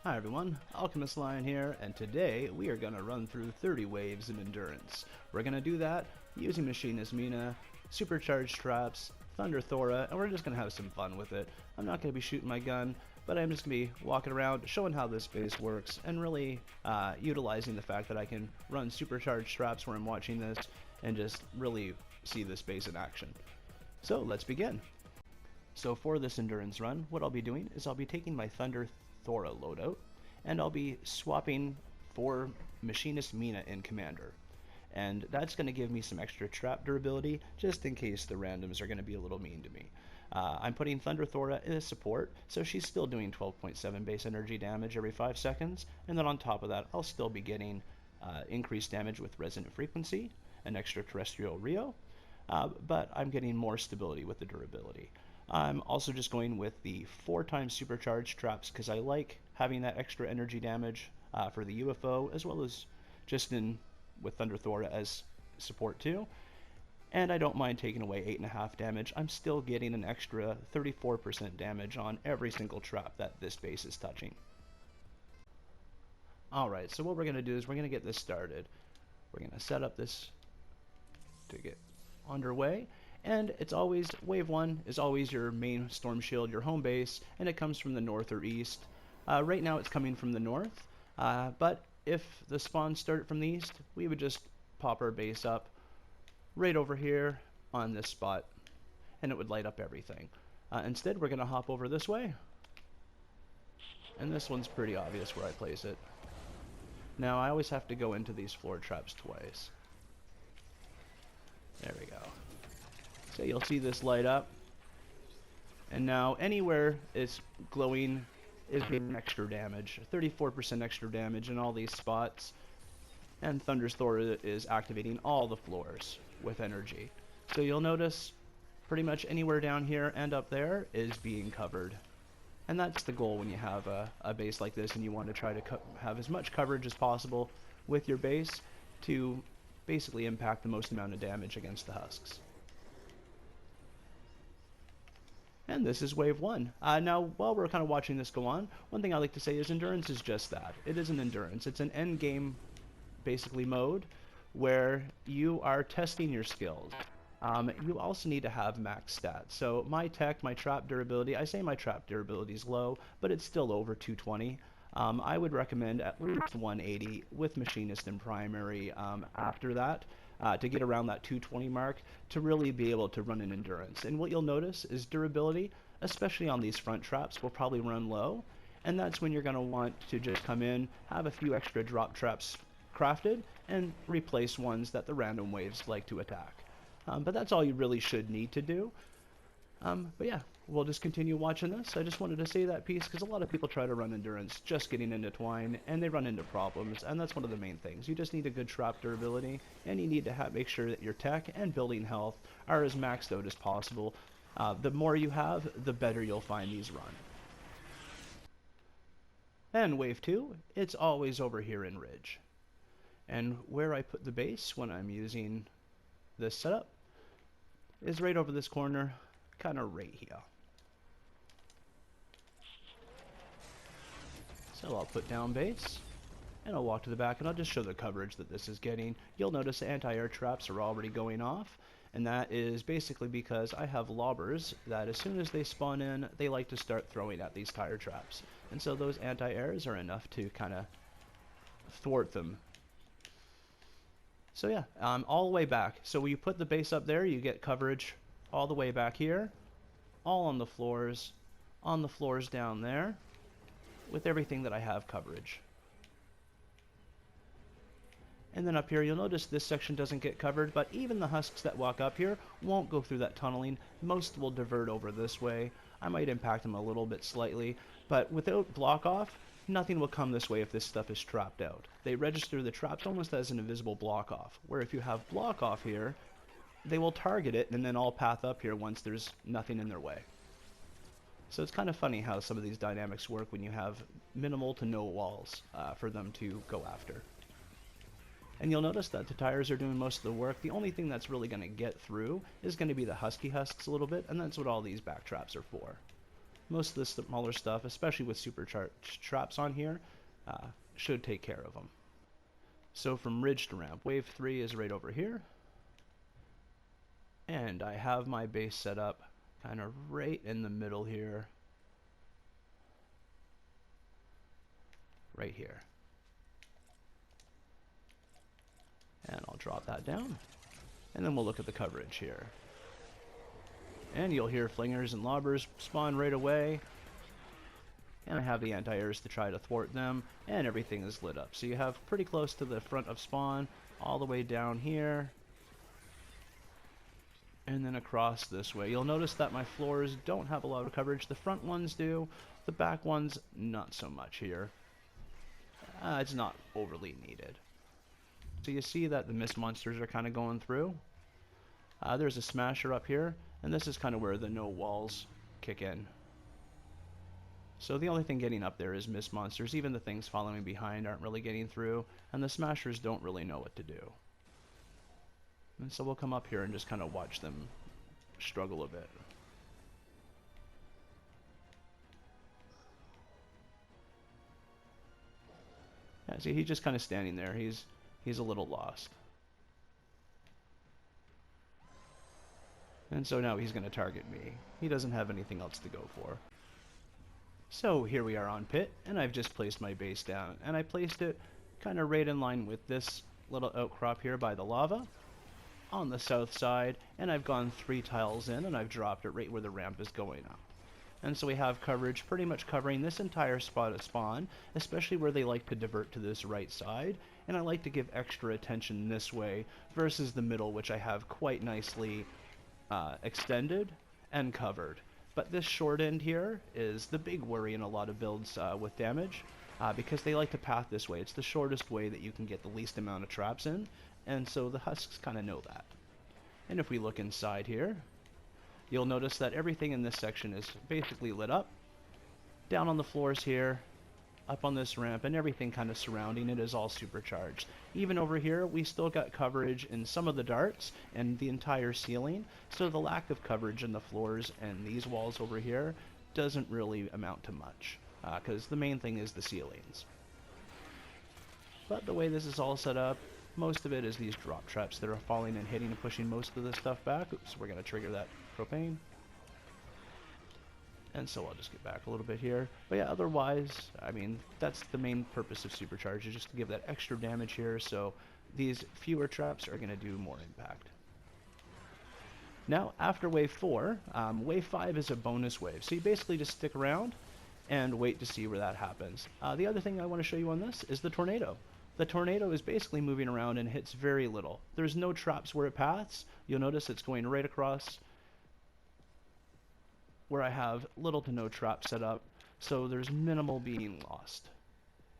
Hi everyone, Alchemist Lion here, and today we are going to run through 30 waves in Endurance. We're going to do that using Machinist Mina, Supercharged Traps, Thunder Thora, and we're just going to have some fun with it. I'm not going to be shooting my gun, but I'm just going to be walking around, showing how this base works, and really utilizing the fact that I can run Supercharged Traps where I'm watching this, and just really see this base in action. So let's begin. So for this Endurance run, what I'll be doing is I'll be taking my Thunder Thora loadout, and I'll be swapping for Machinist Mina in Commander. And that's going to give me some extra trap durability, just in case the randoms are going to be a little mean to me. I'm putting Thunder Thora in a support, so she's still doing 12.7 base energy damage every 5 seconds, and then on top of that, I'll still be getting increased damage with Resonant Frequency, an extraterrestrial Rio, but I'm getting more stability with the durability. I'm also just going with the 4x supercharged traps because I like having that extra energy damage for the UFO, as well as just with Thunder Thora as support too. And I don't mind taking away 8.5 damage. I'm still getting an extra 34% damage on every single trap that this base is touching. Alright, so what we're going to do is we're going to get this started. We're going to set up this to get underway. And it's always, wave 1 is always your main storm shield, your home base, and it comes from the north or east. Right now it's coming from the north, but if the spawns start from the east, we would just pop our base up right over here on this spot, and it would light up everything. Instead, we're going to hop over this way, and this one's pretty obvious where I place it. Now, I always have to go into these floor traps twice. There we go. So you'll see this light up, and now anywhere it's glowing is getting extra damage, 34% extra damage in all these spots, and Thunder Thora is activating all the floors with energy. So you'll notice pretty much anywhere down here and up there is being covered, and that's the goal when you have a base like this and you want to try to have as much coverage as possible with your base to basically impact the most amount of damage against the husks. And this is wave 1. Now, while we're kind of watching this go on, one thing I like to say is Endurance is just that. It is an Endurance. It's an end game, basically, mode where you are testing your skills. You also need to have max stats. So my tech, my trap durability, I say my trap durability is low, but it's still over 220. I would recommend at least 180 with Machinist and Primary after that. To get around that 220 mark to really be able to run an Endurance. And what you'll notice is durability, especially on these front traps, will probably run low, and that's when you're going to want to just come in, have a few extra drop traps crafted, and replace ones that the random waves like to attack. But that's all you really should need to do. But yeah, we'll just continue watching this. I just wanted to say that piece because a lot of people try to run Endurance just getting into Twine, and they run into problems, and that's one of the main things. You just need a good trap durability, and you need to make sure that your tech and building health are as maxed out as possible. The more you have, the better you'll find these run. And wave 2, it's always over here in Ridge. And where I put the base when I'm using this setup is right over this corner, kind of right here. So I'll put down base, and I'll walk to the back, and I'll just show the coverage that this is getting. You'll notice the anti-air traps are already going off, and that is basically because I have lobbers that as soon as they spawn in, they like to start throwing at these tire traps. And so those anti-airs are enough to kind of thwart them. So yeah, all the way back. So when you put the base up there, you get coverage all the way back here, all on the floors down there, with everything that I have coverage. And then up here, you'll notice this section doesn't get covered, but even the husks that walk up here won't go through that tunneling. Most will divert over this way. I might impact them a little bit slightly, but without block off, nothing will come this way if this stuff is trapped out. They register the traps almost as an invisible block off, where if you have block off here, they will target it and then all path up here once there's nothing in their way. So it's kind of funny how some of these dynamics work when you have minimal to no walls for them to go after. And you'll notice that the tires are doing most of the work. The only thing that's really going to get through is going to be the husky husks a little bit, and that's what all these back traps are for. most of the smaller stuff, especially with supercharged traps on here, should take care of them. So from ridge to ramp, wave 3 is right over here. And I have my base set up kind of right in the middle here. Right here. And I'll drop that down. And then we'll look at the coverage here. And you'll hear flingers and lobbers spawn right away. And I have the anti-airs to try to thwart them, and everything is lit up. So you have pretty close to the front of spawn, all the way down here, and then across this way. You'll notice that my floors don't have a lot of coverage. The front ones do, the back ones not so much here. It's not overly needed. So you see that the mist monsters are kind of going through. There's a smasher up here, and this is kind of where the no walls kick in. So the only thing getting up there is mist monsters. Even the things following behind aren't really getting through, and the smashers don't really know what to do. And so we'll come up here and just kind of watch them struggle a bit. Yeah, see, he's just kind of standing there. He's a little lost. And so now he's going to target me. He doesn't have anything else to go for. So here we are on pit, and I've just placed my base down, and I placed it kind of right in line with this little outcrop here by the lava on the south side, and I've gone 3 tiles in, and I've dropped it right where the ramp is going up. And so we have coverage pretty much covering this entire spot of spawn, especially where they like to divert to this right side, and I like to give extra attention this way versus the middle, which I have quite nicely extended and covered. But this short end here is the big worry in a lot of builds with damage, because they like to path this way. It's the shortest way that you can get the least amount of traps in, and so the husks kind of know that. And if we look inside here, you'll notice that everything in this section is basically lit up. Down on the floors here, up on this ramp, and everything kind of surrounding it is all supercharged. Even over here, we still got coverage in some of the darts and the entire ceiling, so the lack of coverage in the floors and these walls over here doesn't really amount to much, because the main thing is the ceilings. But the way this is all set up, most of it is these drop traps that are falling and hitting and pushing most of the stuff back. Oops, we're going to trigger that propane. And so I'll just get back a little bit here. But yeah, otherwise, I mean, that's the main purpose of supercharge, is just to give that extra damage here, so these fewer traps are going to do more impact. Now, after wave 4, wave 5 is a bonus wave. So you basically just stick around and wait to see where that happens. The other thing I want to show you on this is the tornado. The tornado is basically moving around and hits very little. There's no traps where it paths. You'll notice it's going right across where I have little to no trap set up, so there's minimal being lost.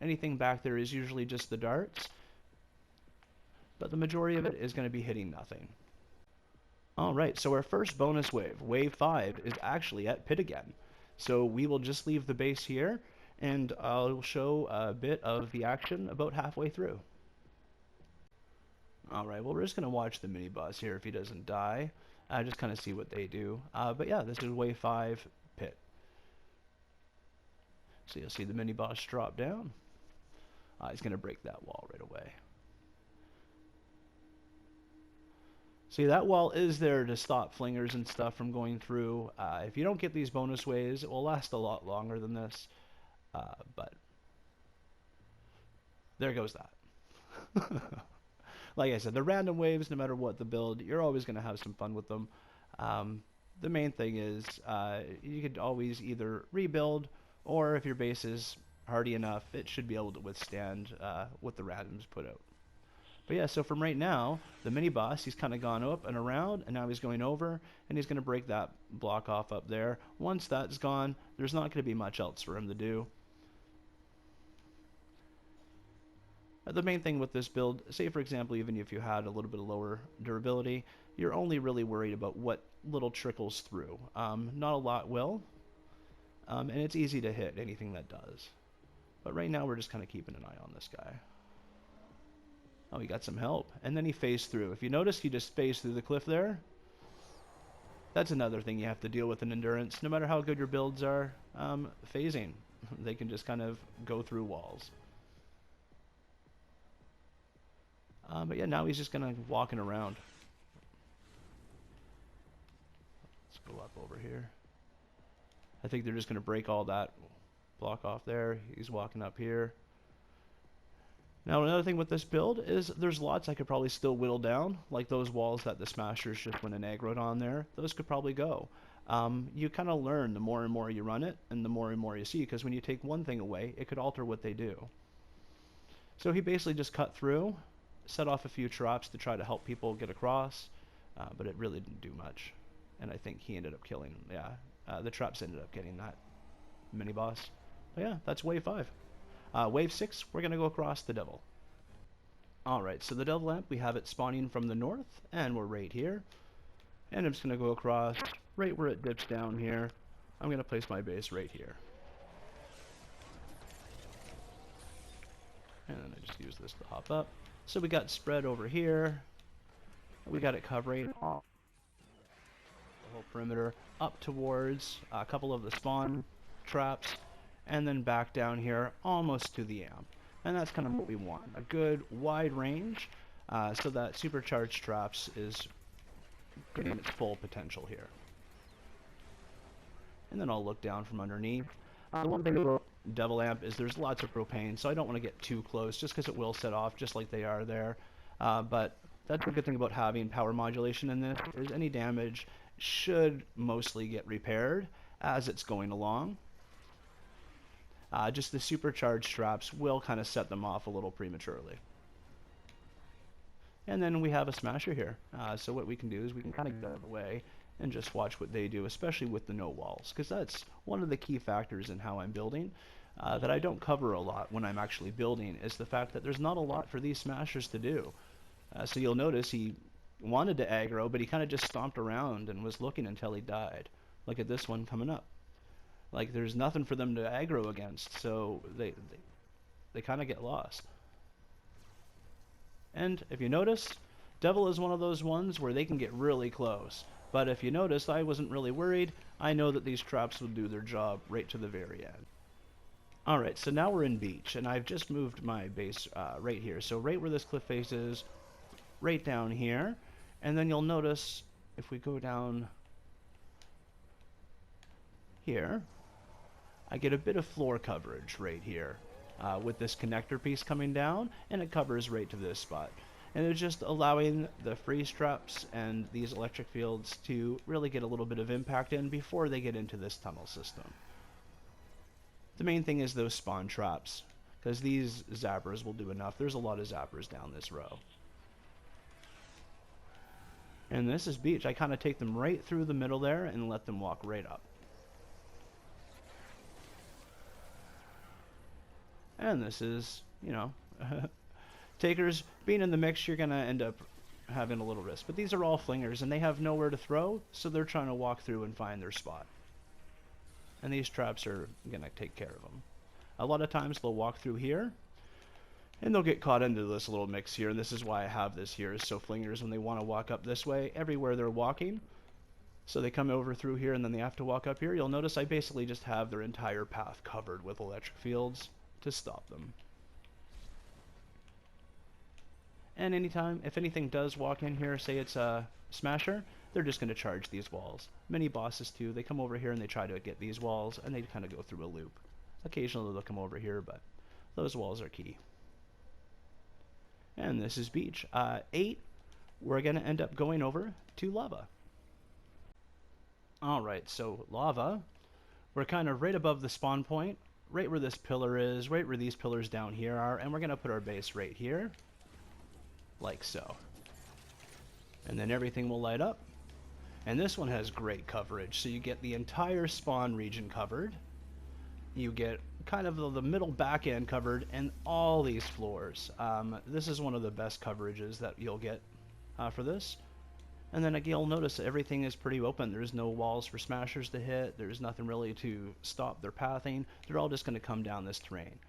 Anything back there is usually just the darts, but the majority of it is going to be hitting nothing. Alright, so our first bonus wave, wave 5, is actually at pit again. So we will just leave the base here, and I'll show a bit of the action about halfway through. Alright, well, we're just going to watch the mini-boss here if he doesn't die. Just kind of see what they do. But yeah, this is wave 5 pit. So you'll see the mini-boss drop down. He's going to break that wall right away. See, that wall is there to stop flingers and stuff from going through. If you don't get these bonus waves, it will last a lot longer than this. But there goes that. Like I said, the random waves, no matter what the build, you're always going to have some fun with them. The main thing is you could always either rebuild, or if your base is hardy enough, it should be able to withstand what the randoms put out. But yeah, so from right now, the mini-boss, he's kind of gone up and around, and now he's going over, and he's going to break that block off up there. Once that's gone, there's not going to be much else for him to do. The main thing with this build, say for example, even if you had a little bit of lower durability, you're only really worried about what little trickles through. Not a lot will, and it's easy to hit anything that does. But right now we're just kind of keeping an eye on this guy. Oh, he got some help, and then he phased through. If you notice, he just phased through the cliff there. That's another thing you have to deal with in Endurance. No matter how good your builds are, phasing. They can just kind of go through walls. But yeah, now he's just kind of walking around. Let's go up over here. I think they're just going to break all that block off there. He's walking up here. Now another thing with this build is there's lots I could probably still whittle down, like those walls that the Smashers just went and aggroed on there. Those could probably go. You kind of learn the more and more you run it, and the more and more you see, because when you take one thing away, it could alter what they do. So he basically just cut through, set off a few traps to try to help people get across, but it really didn't do much. And I think he ended up killing, the traps ended up getting that mini-boss. But yeah, that's wave 5. Wave 6, we're going to go across the Devil. Alright, so the Devil Lamp, we have it spawning from the north, and we're right here. And I'm just going to go across right where it dips down here. I'm going to place my base right here. And then I just use this to hop up. So we got spread over here. We got it covering all the whole perimeter up towards a couple of the spawn traps, and then back down here almost to the amp. And that's kind of what we want. A good wide range so that supercharged traps is getting its full potential here. And then I'll look down from underneath. The one thing about Devil Amp is there's lots of propane, so I don't want to get too close just because it will set off just like they are there. But that's the good thing about having power modulation in this, is any damage should mostly get repaired as it's going along. Just the supercharged traps will kind of set them off a little prematurely. And then we have a Smasher here. So what we can do is we can kind of get out of the way and just watch what they do, especially with the no walls, because that's one of the key factors in how I'm building that I don't cover a lot when I'm actually building, is the fact that there's not a lot for these Smashers to do. So you'll notice he wanted to aggro, but he kind of just stomped around and was looking until he died. Look at this one coming up. Like, there's nothing for them to aggro against, so they kind of get lost. And if you notice, Devil is one of those ones where they can get really close. But if you notice, I wasn't really worried. I know that these traps will do their job right to the very end. Alright, so now we're in beach, and I've just moved my base right here. So right where this cliff face is, right down here. And then you'll notice, if we go down here, I get a bit of floor coverage right here with this connector piece coming down, and it covers right to this spot. And it's just allowing the freeze traps and these electric fields to really get a little bit of impact in before they get into this tunnel system. The main thing is those spawn traps, because these zappers will do enough. There's a lot of zappers down this row. And this is beach. I kind of take them right through the middle there and let them walk right up. And this is, you know, takers being in the mix, you're going to end up having a little risk. But these are all flingers, and they have nowhere to throw, so they're trying to walk through and find their spot. And these traps are going to take care of them. A lot of times they'll walk through here, and they'll get caught into this little mix here, and this is why I have this here. So flingers, when they want to walk up this way, everywhere they're walking, so they come over through here, and then they have to walk up here. You'll notice I basically just have their entire path covered with electric fields to stop them. And anytime, if anything does walk in here, say it's a Smasher, they're just going to charge these walls. Many bosses too, they come over here and they try to get these walls, and they kind of go through a loop. Occasionally they'll come over here, but those walls are key. And this is beach. 8, we're going to end up going over to lava. Alright, so lava, we're kind of right above the spawn point, right where this pillar is, right where these pillars down here are, and we're going to put our base right here, like so. And then everything will light up. And this one has great coverage, so you get the entire spawn region covered. You get kind of the middle back end covered, and all these floors. This is one of the best coverages that you'll get for this. And then again, you'll notice that everything is pretty open. There's no walls for Smashers to hit. There's nothing really to stop their pathing. They're all just going to come down this terrain.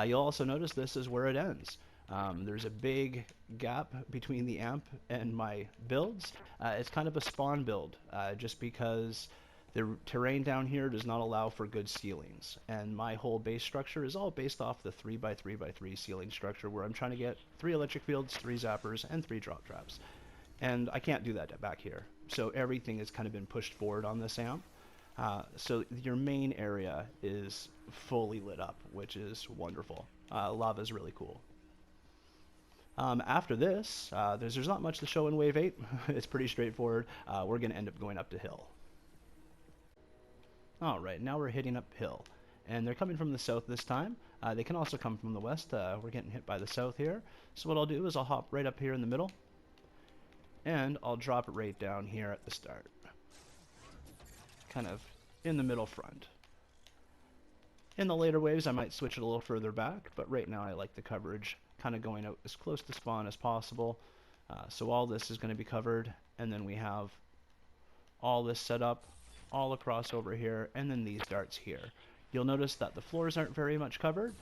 You'll also notice this is where it ends. There's a big gap between the amp and my builds. It's kind of a spawn build, just because the terrain down here does not allow for good ceilings, and my whole base structure is all based off the 3x3x3 ceiling structure, where I'm trying to get 3 electric fields, 3 zappers, and 3 drop traps. And I can't do that back here. So everything has kind of been pushed forward on this amp. So your main area is fully lit up, which is wonderful. Lava is really cool. After this, there's not much to show in Wave 8. It's pretty straightforward. We're going to end up going up the hill. Alright, now we're hitting uphill. And they're coming from the south this time. They can also come from the west. We're getting hit by the south here. So what I'll do is I'll hop right up here in the middle. And I'll drop it right down here at the start. Kind of in the middle front. In the later waves I might switch it a little further back, but right now I like the coverage kind of going out as close to spawn as possible. So all this is going to be covered, and then we have all this set up all across over here, and then these darts here. You'll notice that the floors aren't very much covered.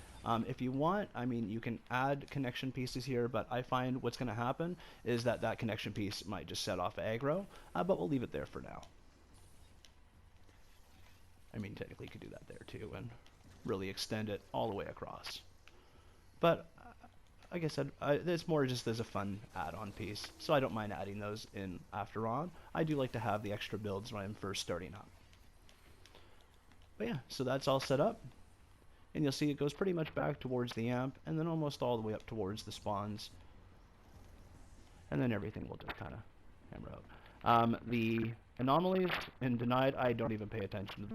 If you want, I mean, you can add connection pieces here, but I find what's going to happen is that that connection piece might just set off aggro, but we'll leave it there for now. I mean, technically you could do that there too and really extend it all the way across. But like I said, it's more just as a fun add-on piece, so I don't mind adding those in after on. I do like to have the extra builds when I'm first starting up. But yeah, so that's all set up. And you'll see it goes pretty much back towards the amp, and then almost all the way up towards the spawns. And then everything will just kind of hammer out. The anomalies and denied, I don't even pay attention to.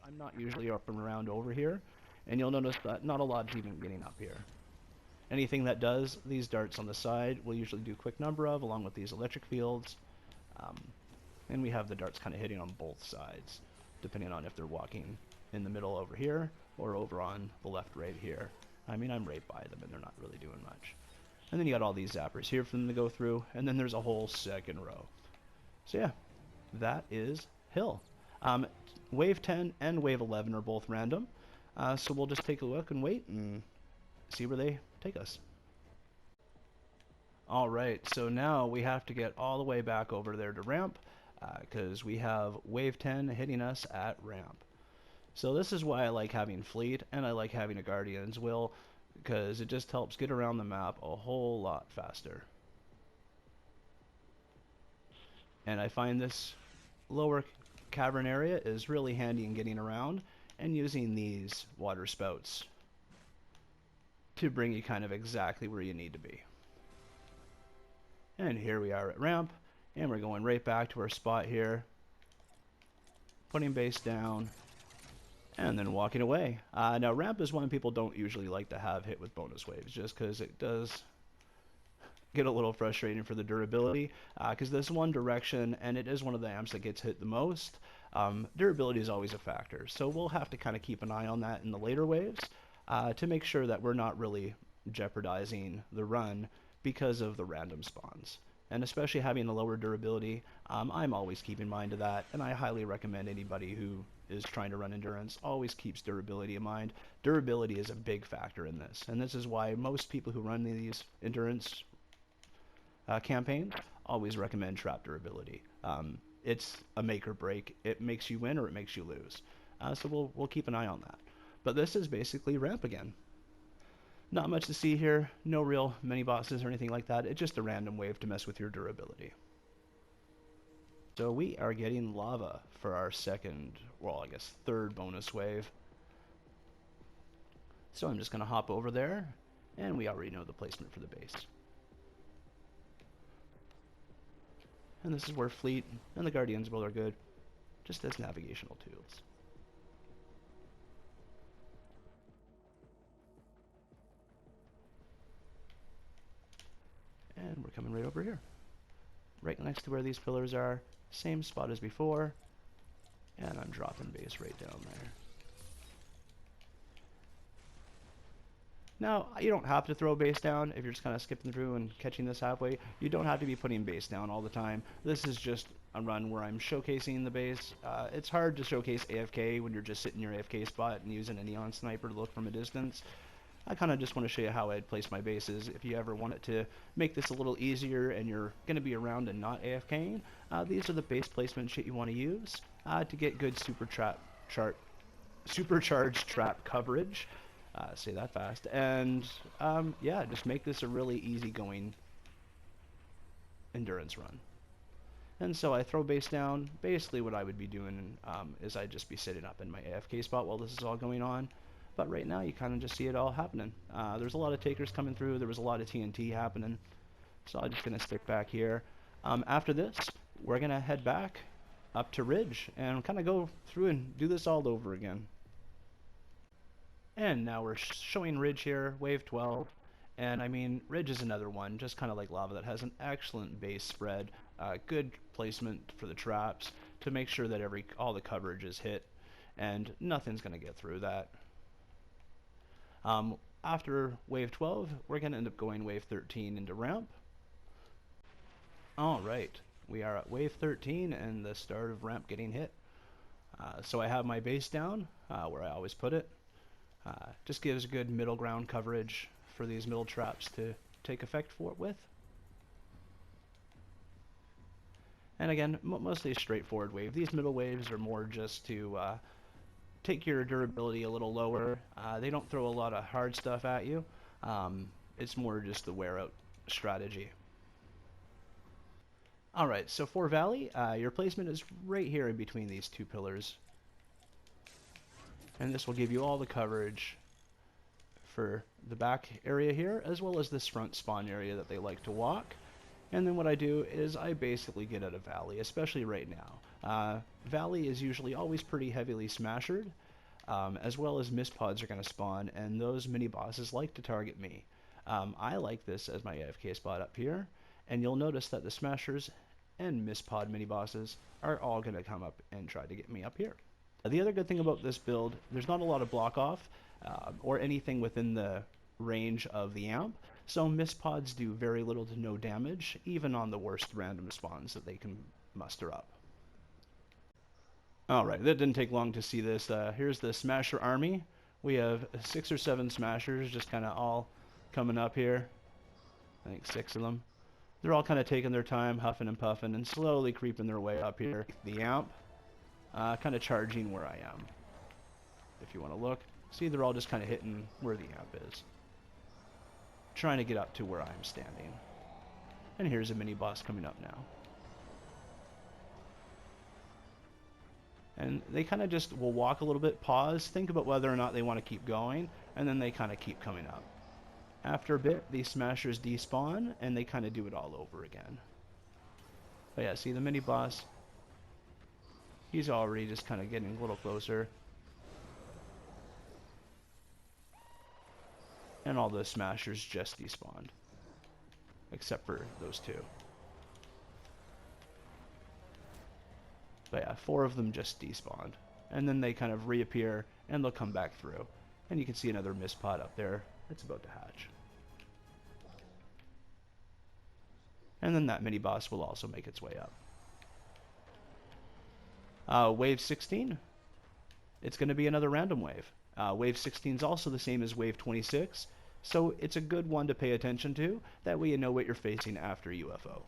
I'm not usually up and around over here, and you'll notice that not a lot's even getting up here. Anything that does, these darts on the side, we'll usually do a quick number of, along with these electric fields. And we have the darts kind of hitting on both sides, depending on if they're walking in the middle over here, or over on the left right here. I mean, I'm right by them, and they're not really doing much. And then you got all these zappers here for them to go through, and then there's a whole second row. So yeah, that is Hill. Wave 10 and Wave 11 are both random, so we'll just take a look and wait and see where they take us. Alright, so now we have to get all the way back over there to ramp, because we have Wave 10 hitting us at ramp. So this is why I like having Fleet, and I like having a Guardian's Will, because it just helps get around the map a whole lot faster. And I find this lower cavern area is really handy in getting around, and using these water spouts to bring you kind of exactly where you need to be. And here we are at ramp, and we're going right back to our spot here, putting base down, and then walking away. Now ramp is one people don't usually like to have hit with bonus waves, just because it does get a little frustrating for the durability, because this one direction, and it is one of the amps that gets hit the most. Durability is always a factor, so we'll have to kind of keep an eye on that in the later waves, to make sure that we're not really jeopardizing the run because of the random spawns. And especially having a lower durability, I'm always keeping in mind of that, and I highly recommend anybody who is trying to run endurance always keeps durability in mind. Durability is a big factor in this, and this is why most people who run these endurance campaigns always recommend trap durability. It's a make or break. It makes you win or it makes you lose. So we'll keep an eye on that. But this is basically ramp again. Not much to see here, no real mini bosses or anything like that. It's just a random wave to mess with your durability. So we are getting lava for our second, well, I guess third bonus wave. So I'm just going to hop over there, and we already know the placement for the base. And this is where Fleet and the Guardian's Will are good, just as navigational tools. And we're coming right over here. Right next to where these pillars are, same spot as before, and I'm dropping base right down there. Now, you don't have to throw base down if you're just kind of skipping through and catching this halfway. You don't have to be putting base down all the time. This is just a run where I'm showcasing the base. It's hard to showcase AFK when you're just sitting in your AFK spot and using a neon sniper to look from a distance. I kind of just want to show you how I'd place my bases if you ever want it to make this a little easier and you're going to be around and not AFKing. These are the base placements that you want to use to get good supercharged trap coverage. Say that fast. And yeah, just make this a really easygoing endurance run. And so I throw base down. Basically what I would be doing is I'd just be sitting up in my AFK spot while this is all going on. But right now you kind of just see it all happening. There's a lot of takers coming through. There was a lot of TNT happening. So I'm just going to stick back here. After this, we're going to head back up to Ridge and kind of go through and do this all over again. And now we're showing Ridge here, wave 12. And I mean, Ridge is another one, just kind of like Lava, that has an excellent base spread, good placement for the traps to make sure that all the coverage is hit, and nothing's going to get through that. After wave 12, we're going to end up going wave 13 into ramp. Alright, we are at wave 13 and the start of ramp getting hit. So I have my base down, where I always put it. Just gives good middle ground coverage for these middle traps to take effect with. And again, mostly a straightforward wave. These middle waves are more just to take your durability a little lower. They don't throw a lot of hard stuff at you. It's more just the wear out strategy. Alright, so for Valley, your placement is right here in between these two pillars. And this will give you all the coverage for the back area here, as well as this front spawn area that they like to walk. And then what I do is I basically get out of Valley, especially right now. Valley is usually always pretty heavily smashered, as well as mist pods are going to spawn, and those mini bosses like to target me. I like this as my AFK spot up here, and you'll notice that the smashers and mist pod mini bosses are all going to come up and try to get me up here. The other good thing about this build, there's not a lot of block off or anything within the range of the amp, so mist pods do very little to no damage, even on the worst random spawns that they can muster up. Alright, that didn't take long to see this. Here's the Smasher army. We have 6 or 7 Smashers just kind of all coming up here. I think 6 of them. They're all kind of taking their time, huffing and puffing, and slowly creeping their way up here. The amp, kind of charging where I am. If you want to look, see, they're all just kind of hitting where the amp is. Trying to get up to where I'm standing. And here's a mini boss coming up now. And they kind of just will walk a little bit, pause, think about whether or not they want to keep going, and then they kind of keep coming up. After a bit, these smashers despawn, and they kind of do it all over again. But yeah, see the mini boss? He's already just kind of getting a little closer. And all the smashers just despawned. Except for those 2. But yeah, 4 of them just despawned. And then they kind of reappear, and they'll come back through. And you can see another mist pod up there. It's about to hatch. And then that mini boss will also make its way up. Wave 16, it's going to be another random wave. Wave 16 is also the same as wave 26, so it's a good one to pay attention to. That way you know what you're facing after UFO.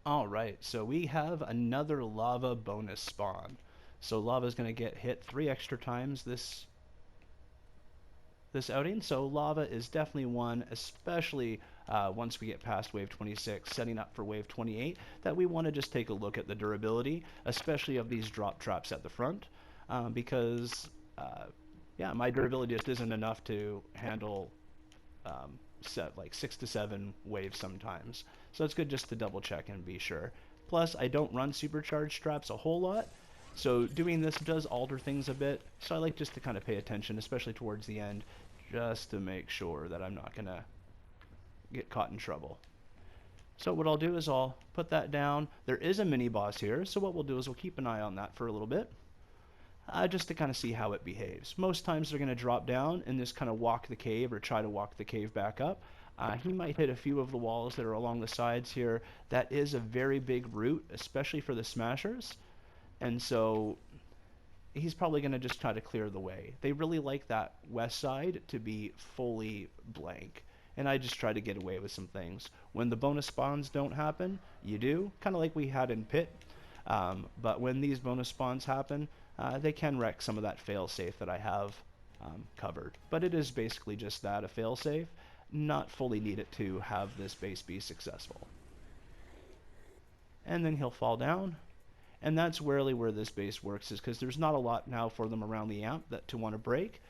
Alright, so we have another lava bonus spawn. So lava is going to get hit 3 extra times this outing, so lava is definitely one, especially once we get past wave 26, setting up for wave 28, that we want to just take a look at the durability, especially of these drop traps at the front, because yeah, my durability just isn't enough to handle like 6 to 7 waves sometimes, so it's good just to double check and be sure. Plus, I don't run supercharged traps a whole lot, so doing this does alter things a bit, so I like just to kind of pay attention, especially towards the end, just to make sure that I'm not going to get caught in trouble. So what I'll do is I'll put that down. There is a mini boss here, so what we'll do is we'll keep an eye on that for a little bit, just to kind of see how it behaves. Most times they're going to drop down and just kind of walk the cave or try to walk the cave back up. He might hit a few of the walls that are along the sides here. That is a very big route, especially for the smashers. And so he's probably going to just try to clear the way. They really like that west side to be fully blank. And I just try to get away with some things. When the bonus spawns don't happen, you do, kind of like we had in Pit. But when these bonus spawns happen, they can wreck some of that failsafe that I have covered. But it is basically just that, a failsafe, not fully needed to have this base be successful. And then he'll fall down. And that's really where this base works, is because there's not a lot now for them around the amp to want to break.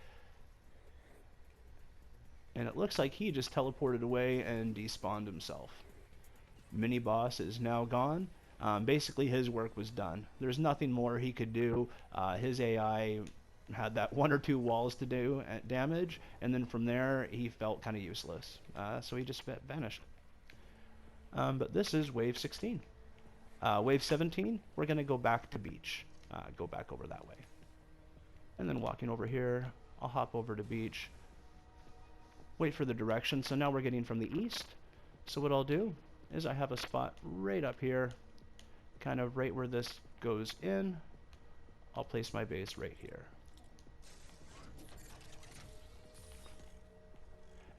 And it looks like he just teleported away and despawned himself. Mini boss is now gone. Basically his work was done. There's nothing more he could do. His AI had that 1 or 2 walls to do at damage, and then from there he felt kind of useless. So he just vanished. But this is wave 16. Wave 17, we're going to go back to beach. Go back over that way. And then walking over here, I'll hop over to beach. Wait for the direction. So now we're getting from the east. So what I'll do is I have a spot right up here, kind of right where this goes in. I'll place my base right here.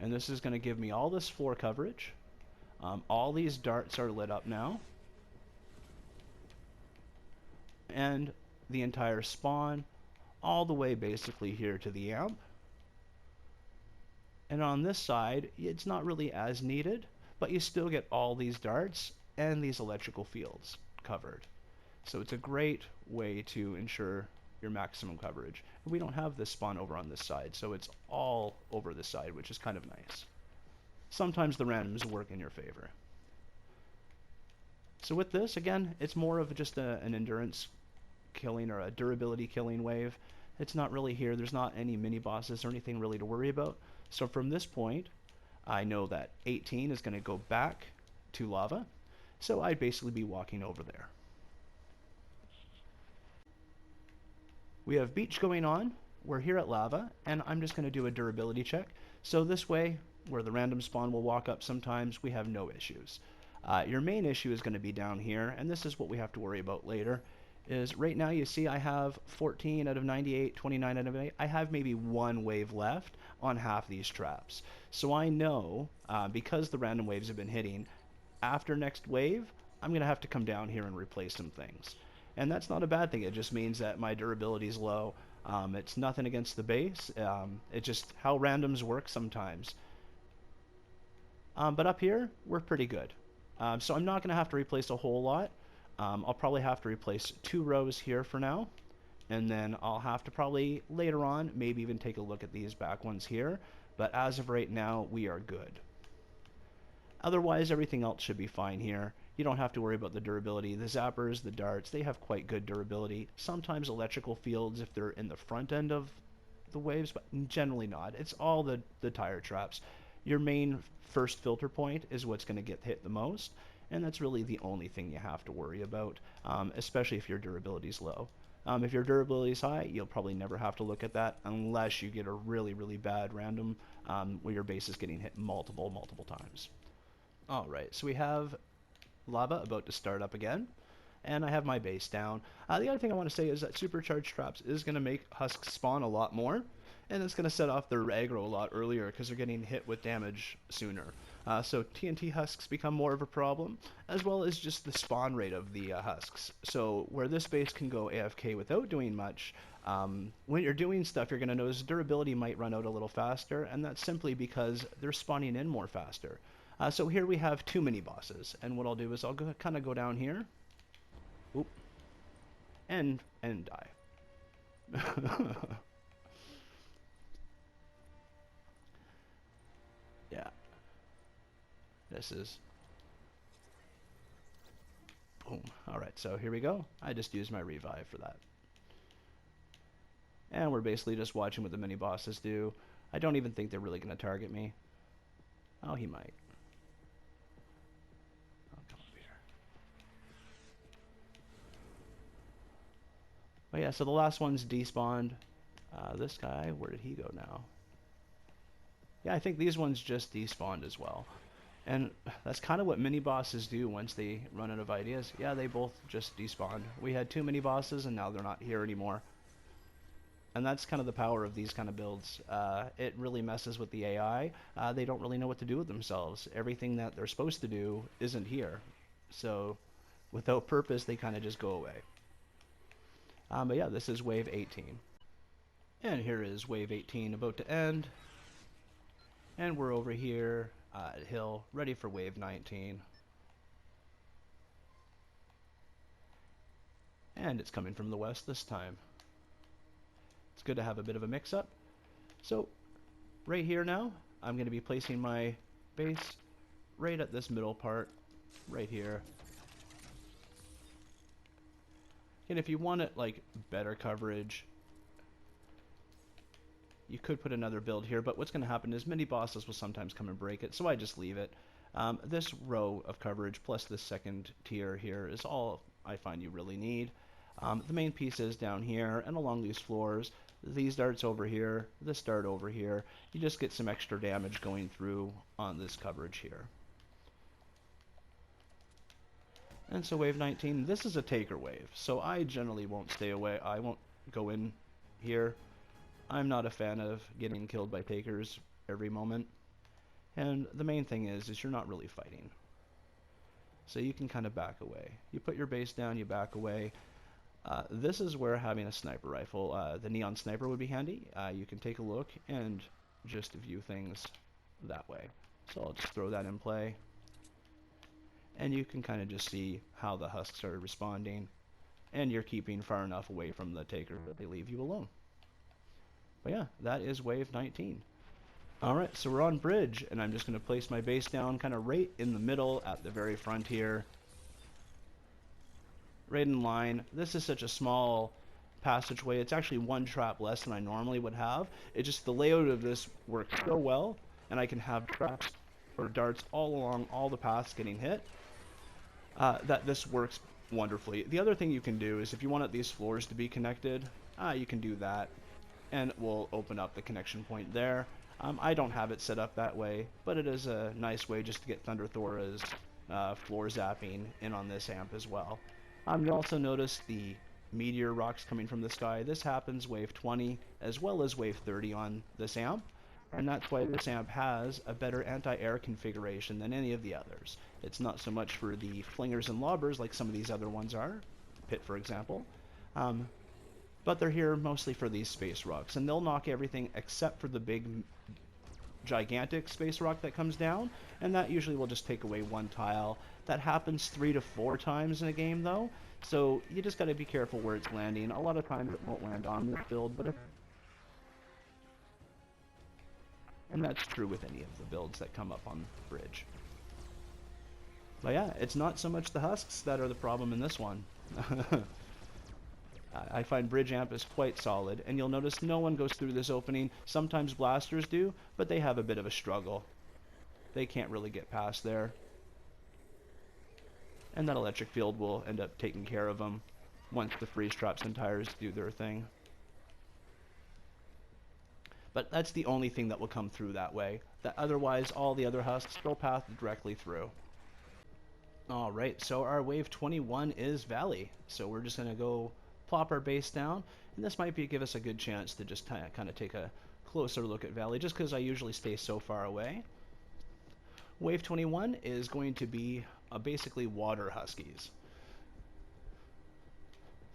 And this is going to give me all this floor coverage. All these darts are lit up now. And the entire spawn all the way basically here to the amp. And on this side, it's not really as needed, but you still get all these darts and these electrical fields covered. So it's a great way to ensure your maximum coverage. And we don't have this spawn over on this side, so it's all over this side, which is kind of nice. Sometimes the randoms work in your favor. So with this, again, it's more of just an endurance killing or a durability killing wave. It's not really here. There's not any mini bosses or anything really to worry about. So from this point, I know that 18 is going to go back to lava. So I'd basically be walking over there. We have beach going on. We're here at lava, and I'm just going to do a durability check. So this way, where the random spawn will walk up sometimes, we have no issues. Your main issue is going to be down here, and this is what we have to worry about later. Is right now you see I have 14 out of 98, 29 out of 8. I have maybe 1 wave left on half these traps. So I know, because the random waves have been hitting, after next wave, I'm going to have to come down here and replace some things. And that's not a bad thing. It just means that my durability is low. It's nothing against the base. It's just how randoms work sometimes. But up here, we're pretty good. So I'm not going to have to replace a whole lot. I'll probably have to replace 2 rows here for now, and then I'll have to probably later on maybe even take a look at these back ones here, but as of right now we are good. Otherwise everything else should be fine here. You don't have to worry about the durability. The zappers, the darts, they have quite good durability. Sometimes electrical fields if they're in the front end of the waves, but generally not. It's all the tire traps. Your main first filter point is what's going to get hit the most. And that's really the only thing you have to worry about, especially if your durability is low. If your durability is high, you'll probably never have to look at that unless you get a really, really bad random where your base is getting hit multiple times. Alright, so we have lava about to start up again, and I have my base down. The other thing I want to say is that supercharged traps is going to make husks spawn a lot more, and it's going to set off their aggro a lot earlier because they're getting hit with damage sooner. So TNT husks become more of a problem, as well as just the spawn rate of the husks. So where this base can go AFK without doing much, when you're doing stuff, you're going to notice durability might run out a little faster, and that's simply because they're spawning in more faster. So here we have 2 mini bosses, and what I'll do is I'll kind of go down here, oop, and die. Yeah. This is... Boom. Alright, so here we go. I just used my revive for that. And we're basically just watching what the mini bosses do. I don't even think they're really going to target me. Oh, he might. I'll come up here. But yeah, so the last one's despawned. This guy, where did he go now? Yeah, I think these ones just despawned as well. And that's kind of what mini bosses do once they run out of ideas. Yeah, they both just despawned. We had 2 mini bosses and now they're not here anymore. And that's kind of the power of these kind of builds. It really messes with the AI. They don't really know what to do with themselves. Everything that they're supposed to do isn't here. So without purpose, they kind of just go away. But yeah, this is wave 18. And here is wave 18 about to end. And we're over here at hill, ready for wave 19. And it's coming from the west this time. It's good to have a bit of a mix-up. So right here now, I'm going to be placing my base right at this middle part, right here. And if you want it like better coverage, you could put another build here, but what's going to happen is mini bosses will sometimes come and break it, so I just leave it. This row of coverage plus this second tier here is all I find you really need. The main piece is down here and along these floors. These darts over here, this dart over here, you just get some extra damage going through on this coverage here. And so wave 19, this is a taker wave, so I generally won't stay away. I won't go in here. I'm not a fan of getting killed by takers every moment. And the main thing is you're not really fighting. So you can kind of back away. You put your base down, you back away. This is where having a sniper rifle, the neon sniper would be handy. You can take a look and just view things that way. So I'll just throw that in play. And you can kind of just see how the husks are responding. And you're keeping far enough away from the taker that they leave you alone. But yeah, that is wave 19. Alright, so we're on bridge, and I'm just going to place my base down kind of right in the middle at the very front here. Right in line. This is such a small passageway. It's actually one trap less than I normally would have. It's just the layout of this works so well, and I can have traps or darts all along all the paths getting hit, that this works wonderfully. The other thing you can do is if you want these floors to be connected, you can do that, and we'll open up the connection point there. I don't have it set up that way, but it is a nice way just to get Thunder Thora's floor zapping in on this amp as well. You'll also notice the meteor rocks coming from the sky. This happens wave 20 as well as wave 30 on this amp, and that's why this amp has a better anti-air configuration than any of the others. It's not so much for the flingers and lobbers like some of these other ones are, Pit for example, but they're here mostly for these space rocks, and they'll knock everything except for the big gigantic space rock that comes down, and that usually will just take away one tile. That happens 3 to 4 times in a game though, so you just got to be careful where it's landing. A lot of times it won't land on this build, but and that's true with any of the builds that come up on bridge. But yeah, it's not so much the husks that are the problem in this one. I find bridge amp is quite solid, and you'll notice no one goes through this opening. Sometimes blasters do, but they have a bit of a struggle. They can't really get past there. And that electric field will end up taking care of them once the freeze traps and tires do their thing. But that's the only thing that will come through that way. Otherwise, all the other husks will path directly through. Alright, so our wave 21 is Valley. So we're just going to go plop our base down, and this might give us a good chance to just kind of take a closer look at Valley, just because I usually stay so far away. Wave 21 is going to be basically water huskies.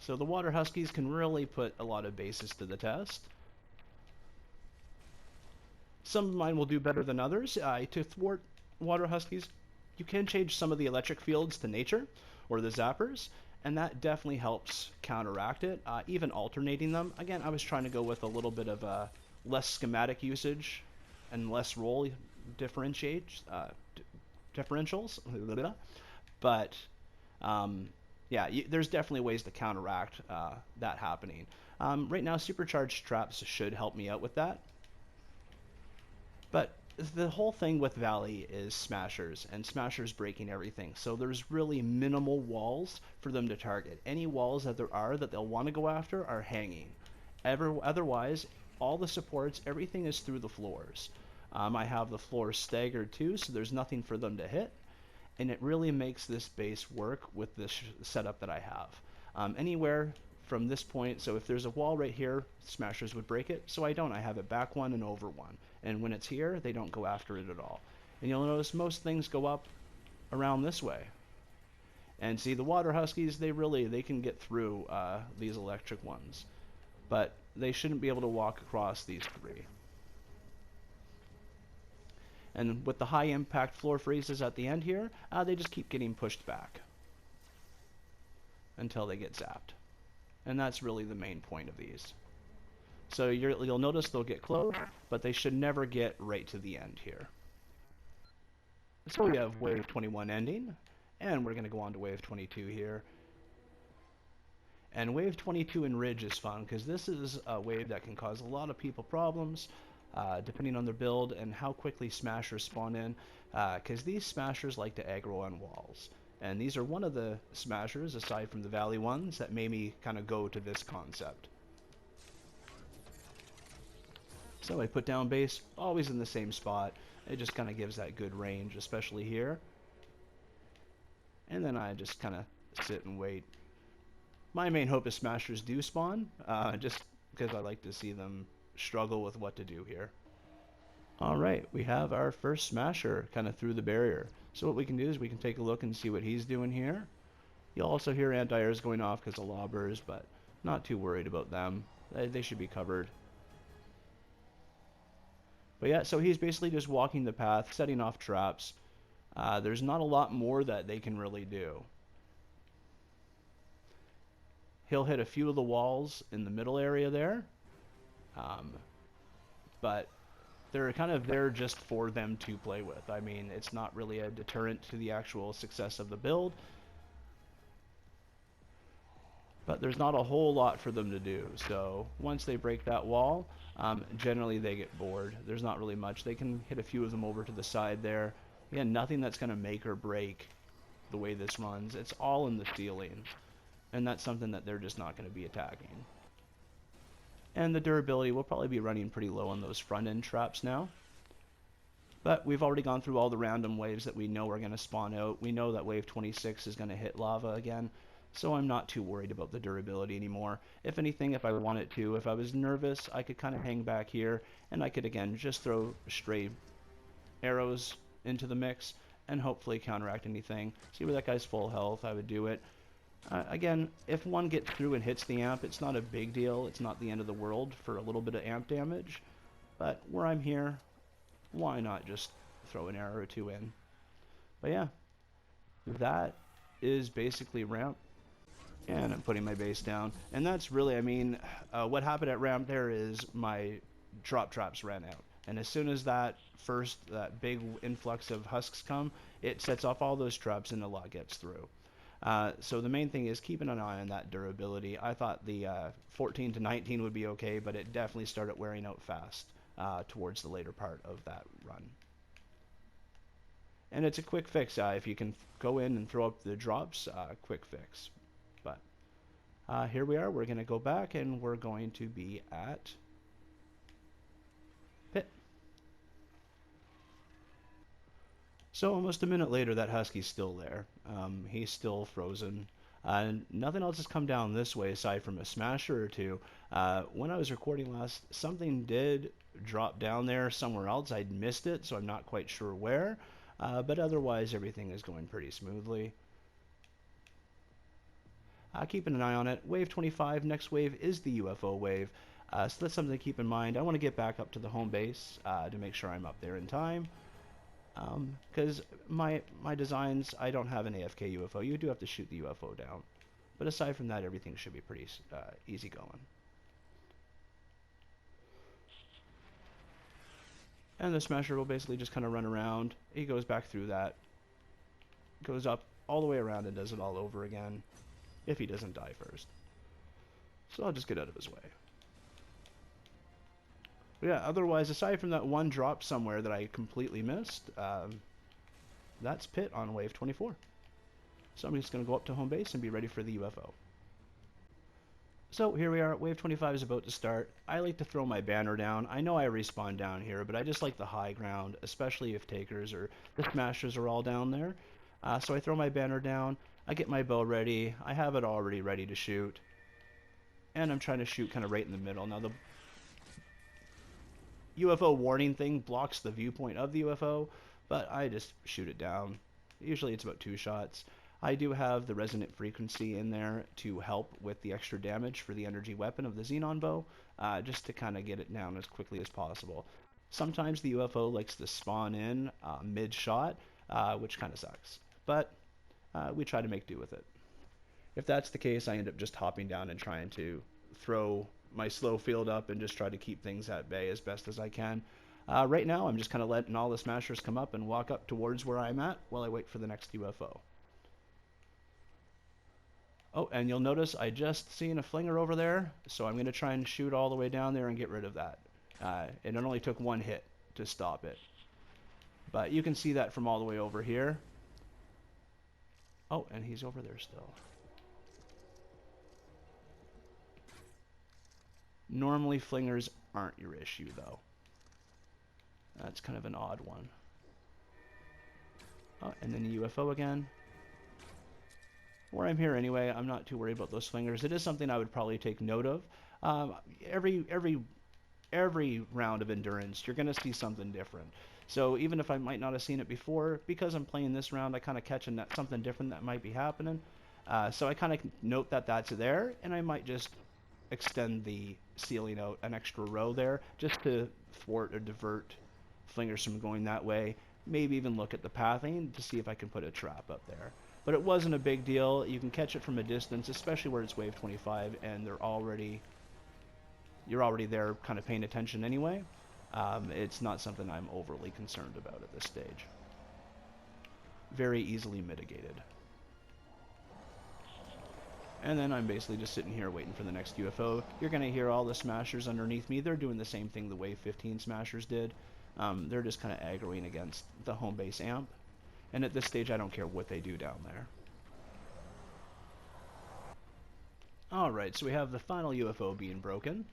So the water huskies can really put a lot of bases to the test. Some of mine will do better than others. To thwart water huskies, you can change some of the electric fields to nature or the zappers, and that definitely helps counteract it. Even alternating them. Again, I was trying to go with a little bit of less schematic usage and less role differentials. But yeah, there's definitely ways to counteract that happening. Right now, supercharged traps should help me out with that. But the whole thing with Valley is smashers, and smashers breaking everything. So there's really minimal walls for them to target. Any walls that there are that they'll want to go after are hanging. Otherwise, all the supports, everything is through the floors. I have the floors staggered too, so there's nothing for them to hit. And it really makes this base work with this setup that I have. Anywhere from this point. So if there's a wall right here, smashers would break it. So I don't. I have it back one and over one. And when it's here, they don't go after it at all. And you'll notice most things go up around this way. And see, the water huskies, they can get through these electric ones. But they shouldn't be able to walk across these three. And with the high impact floor freezes at the end here, they just keep getting pushed back until they get zapped. And that's really the main point of these. So you'll notice they'll get close, but they should never get right to the end here. So we have wave 21 ending, and we're going to go on to wave 22 here. And wave 22 in Ridge is fun, because this is a wave that can cause a lot of people problems, depending on their build and how quickly smashers spawn in, because these smashers like to aggro on walls. And these are one of the smashers, aside from the Valley ones, that made me kind of go to this concept. So I put down base, always in the same spot. It just kind of gives that good range, especially here. And then I just kind of sit and wait. My main hope is smashers do spawn, just because I like to see them struggle with what to do here. Alright, we have our first smasher kind of through the barrier. So what we can do is we can take a look and see what he's doing here. You'll also hear anti-airs going off because of lobbers, but not too worried about them. They should be covered. But yeah, so he's basically just walking the path, setting off traps. There's not a lot more that they can really do. He'll hit a few of the walls in the middle area there. But they're kind of there just for them to play with. I mean, it's not really a deterrent to the actual success of the build. But there's not a whole lot for them to do. So once they break that wall, generally they get bored. There's not really much. They can hit a few of them over to the side there. Again, nothing that's going to make or break the way this runs. It's all in the ceiling. And that's something that they're just not going to be attacking. And the durability will probably be running pretty low on those front end traps now. But we've already gone through all the random waves that we know are going to spawn out. We know that wave 26 is going to hit lava again. So I'm not too worried about the durability anymore. If anything, if I wanted to, if I was nervous, I could kind of hang back here. And I could, again, just throw stray arrows into the mix and hopefully counteract anything. See where that guy's full health, I would do it. Again, if one gets through and hits the amp, it's not a big deal. It's not the end of the world for a little bit of amp damage. But where I'm here, why not just throw an arrow or two in? But yeah, that is basically ramp. And I'm putting my base down. And that's really, I mean, what happened at ramp there is my drop traps ran out. And as soon as that big influx of husks come, it sets off all those traps and a lot gets through. So the main thing is keeping an eye on that durability. I thought the 14 to 19 would be okay, but it definitely started wearing out fast towards the later part of that run. And it's a quick fix. If you can go in and throw up the drops, quick fix. But here we are. We're going to go back and we're going to be at pit. So almost a minute later, that husky's still there. He's still frozen. Nothing else has come down this way aside from a smasher or two. When I was recording last, something did drop down there somewhere else. I'd missed it, so I'm not quite sure where. But otherwise, everything is going pretty smoothly. Keeping an eye on it. Wave 25, next wave is the UFO wave. So that's something to keep in mind. I want to get back up to the home base to make sure I'm up there in time. Because my designs, I don't have an AFK UFO. You do have to shoot the UFO down. But aside from that, everything should be pretty easy going. And the smasher will basically just kind of run around. He goes back through that. Goes up all the way around and does it all over again. If he doesn't die first. So I'll just get out of his way. But yeah, otherwise, aside from that one drop somewhere that I completely missed, that's pit on wave 24. So I'm just going to go up to home base and be ready for the UFO. So here we are, wave 25 is about to start. I like to throw my banner down. I know I respawn down here, but I just like the high ground, especially if takers or the smashers are all down there. So I throw my banner down, I get my bow ready, I have it already ready to shoot. and I'm trying to shoot kind of right in the middle. Now the UFO warning thing blocks the viewpoint of the UFO, but I just shoot it down. Usually it's about 2 shots. I do have the resonant frequency in there to help with the extra damage for the energy weapon of the Xenon bow, just to kind of get it down as quickly as possible. Sometimes the UFO likes to spawn in mid-shot, which kind of sucks, but we try to make do with it. If that's the case, I end up just hopping down and trying to throw my slow field up and just try to keep things at bay as best as I can. Right now, I'm just kind of letting all the smashers come up and walk up towards where I'm at while I wait for the next UFO. Oh, and you'll notice I just seen a flinger over there, so I'm going to try and shoot all the way down there and get rid of that. And it only took 1 hit to stop it. But you can see that from all the way over here. Oh, and he's over there still. Normally flingers aren't your issue though. That's kind of an odd one. Oh, and then the UFO again. Where I'm here anyway, I'm not too worried about those flingers. It is something I would probably take note of. Every round of endurance, you're going to see something different. So even if I might not have seen it before, because I'm playing this round, I kind of catching that something different that might be happening. So I kind of note that that's there, and I might just extend the ceiling out an extra row there just to thwart or divert flingers from going that way. Maybe even look at the pathing to see if I can put a trap up there. But it wasn't a big deal. You can catch it from a distance, especially where it's wave 25 and you're already there kind of paying attention anyway. It's not something I'm overly concerned about at this stage. Very easily mitigated. And then I'm basically just sitting here waiting for the next UFO. You're going to hear all the smashers underneath me. They're doing the same thing the Wave 15 smashers did. They're just kind of aggroing against the home base amp. And at this stage, I don't care what they do down there. Alright, so we have the final UFO being broken.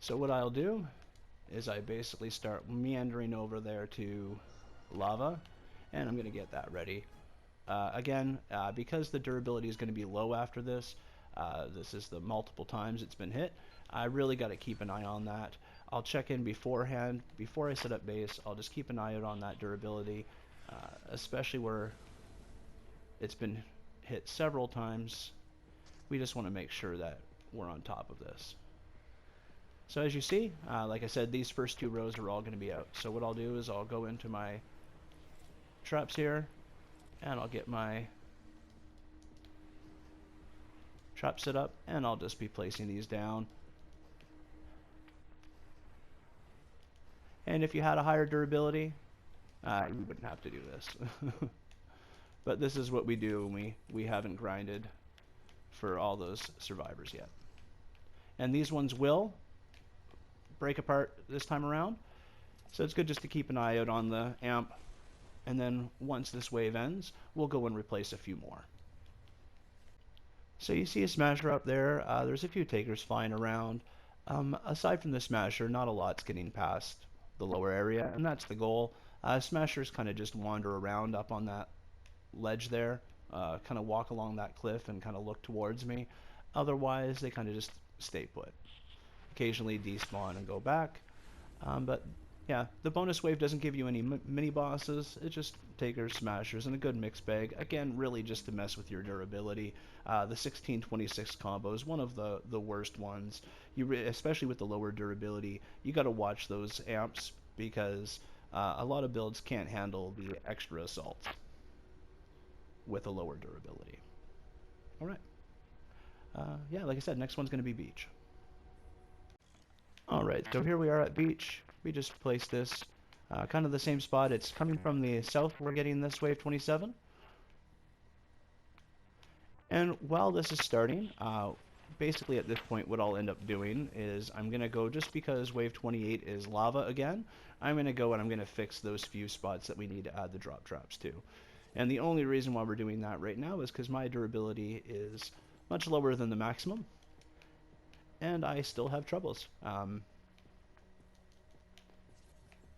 So what I'll do is I basically start meandering over there to lava. And I'm going to get that ready. Again, because the durability is going to be low after this, this is the multiple times it's been hit, I really got to keep an eye on that. I'll check in beforehand. Before I set up base, I'll just keep an eye out on that durability, especially where it's been hit several times. We just want to make sure that we're on top of this. So as you see, like I said, these first 2 rows are all going to be out. So what I'll do is I'll go into my traps here, and I'll get my trap set up, and I'll just be placing these down. And if you had a higher durability, you wouldn't have to do this. But this is what we do when we haven't grinded for all those survivors yet. And these ones will break apart this time around, so it's good just to keep an eye out on the amp. And then once this wave ends, we'll go and replace a few more. So you see a smasher up there. There's a few takers flying around. Aside from the smasher, not a lot's getting past the lower area, and that's the goal. Smashers kind of just wander around up on that ledge there, kind of walk along that cliff and kind of look towards me. Otherwise, they kind of just stay put. Occasionally despawn and go back. But yeah, the bonus wave doesn't give you any mini bosses. It's just takers, smashers, and a good mixed bag. Again, really just to mess with your durability. The 16-26 combo is one of the worst ones. Especially with the lower durability, you got to watch those amps because a lot of builds can't handle the extra assaults with a lower durability. All right. Yeah, like I said, next one's going to be beach. All right, so here we are at beach. We just placed this kind of the same spot. It's coming from the south. We're getting this wave 27. And while this is starting, basically at this point what I'll end up doing is I'm going to go, just because wave 28 is lava again, I'm going to go and I'm going to fix those few spots that we need to add the drop traps to. And the only reason why we're doing that right now is because my durability is much lower than the maximum. And I still have troubles. And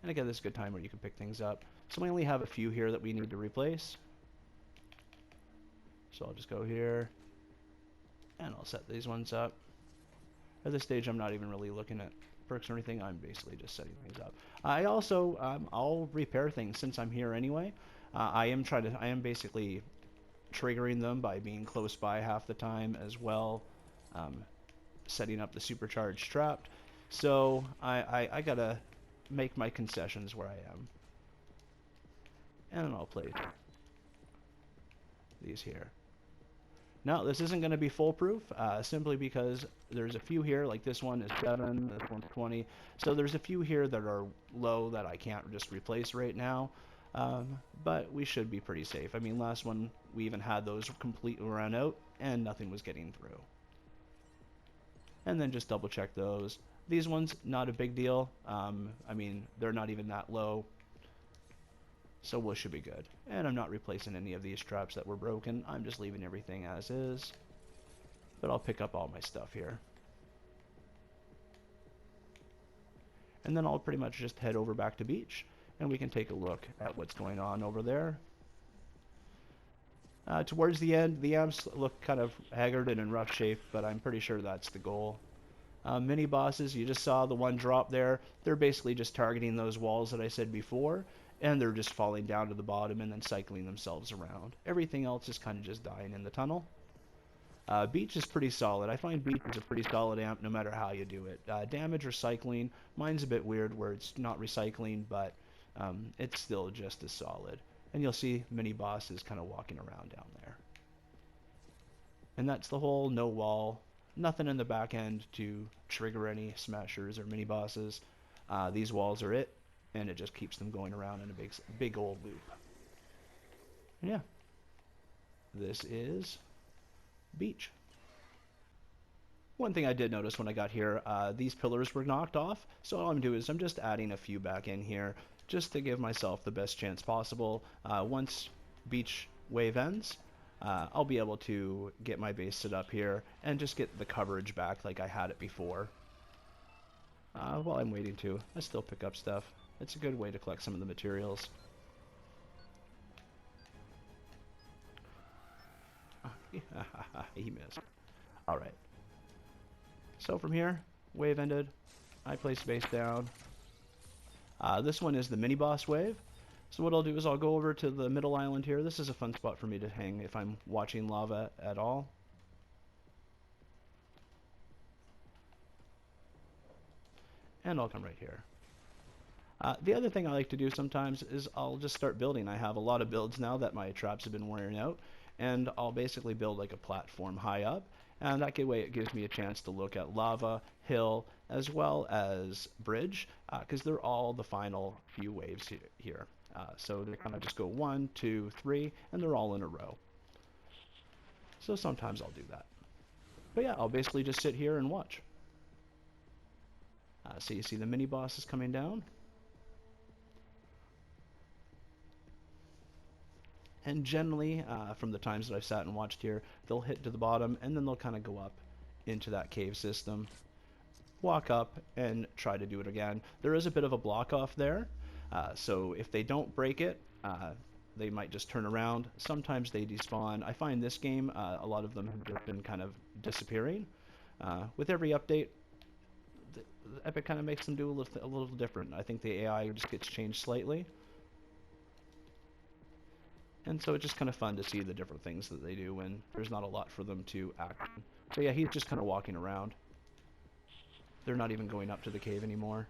again, this is a good time where you can pick things up. So we only have a few here that we need to replace. So I'll just go here, and I'll set these ones up. At this stage, I'm not even really looking at perks or anything. I'm basically just setting things up. I also, I'll repair things since I'm here anyway. I am basically triggering them by being close by half the time as well, setting up the supercharged trapped. So I gotta make my concessions where I am. And I'll place these here. Now, this isn't going to be foolproof, simply because there's a few here, like this one is 7, this one's 20. So there's a few here that are low that I can't just replace right now. But we should be pretty safe. I mean, last one, we even had those completely run out, and nothing was getting through. And then just double check those. These ones, not a big deal. I mean, they're not even that low. So we should be good. And I'm not replacing any of these traps that were broken. I'm just leaving everything as is. But I'll pick up all my stuff here. And then I'll pretty much just head over back to beach. And we can take a look at what's going on over there. Towards the end, the amps look kind of haggard and in rough shape, but I'm pretty sure that's the goal. Mini bosses, you just saw the one drop there. They're basically just targeting those walls that I said before. And they're just falling down to the bottom and then cycling themselves around. Everything else is kind of just dying in the tunnel. Beach is pretty solid. I find Beach is a pretty solid amp no matter how you do it. Damage recycling, mine's a bit weird where it's not recycling, but it's still just as solid. And you'll see mini bosses kind of walking around down there. And that's the whole no wall. Nothing in the back end to trigger any smashers or mini bosses. These walls are it. And it just keeps them going around in a big old loop. And yeah, this is beach. One thing I did notice when I got here, these pillars were knocked off. So all I'm doing is I'm just adding a few back in here just to give myself the best chance possible. Once beach wave ends, I'll be able to get my base set up here and just get the coverage back like I had it before. While I'm waiting to, I still pick up stuff. It's a good way to collect some of the materials. He missed. Alright. So from here, wave ended. I place base down. This one is the mini boss wave. So what I'll do is I'll go over to the middle island here. This is a fun spot for me to hang if I'm watching lava at all. And I'll come right here. The other thing I like to do sometimes is I'll just start building. I have a lot of builds now that my traps have been wearing out, and I'll basically build like a platform high up, and that way it gives me a chance to look at lava, hill, as well as bridge, because they're all the final few waves here. So they kind of just go 1, 2, 3, and they're all in a row. So sometimes I'll do that. But yeah, I'll basically just sit here and watch. So you see the mini boss is coming down. And generally, from the times that I've sat and watched here, they'll hit to the bottom, and then they'll kind of go up into that cave system, walk up, and try to do it again. There is a bit of a block off there, so if they don't break it, they might just turn around. Sometimes they despawn. I find this game, a lot of them have just been kind of disappearing. With every update, the Epic kind of makes them do a little different. I think the AI just gets changed slightly. And so it's just kind of fun to see the different things that they do when there's not a lot for them to act on. So yeah, he's just kind of walking around. They're not even going up to the cave anymore.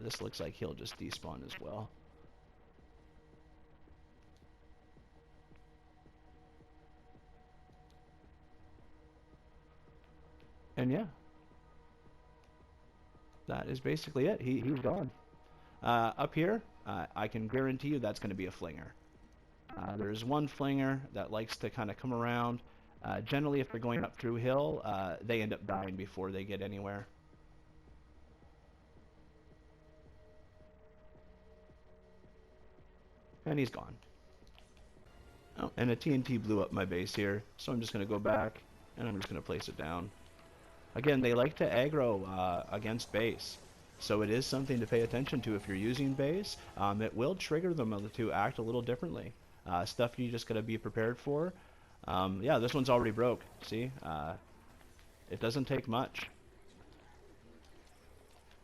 This looks like he'll just despawn as well. And yeah, that is basically it. He's gone. Up here, I can guarantee you that's going to be a flinger. There's one flinger that likes to kind of come around. Generally, if they're going up through hill, they end up dying before they get anywhere. And he's gone. Oh, and a TNT blew up my base here, so I'm just going to go back, and I'm just going to place it down. Again, they like to aggro against base. So it is something to pay attention to if you're using base. It will trigger them to act a little differently. Stuff you just gotta be prepared for. Yeah, this one's already broke. See? It doesn't take much.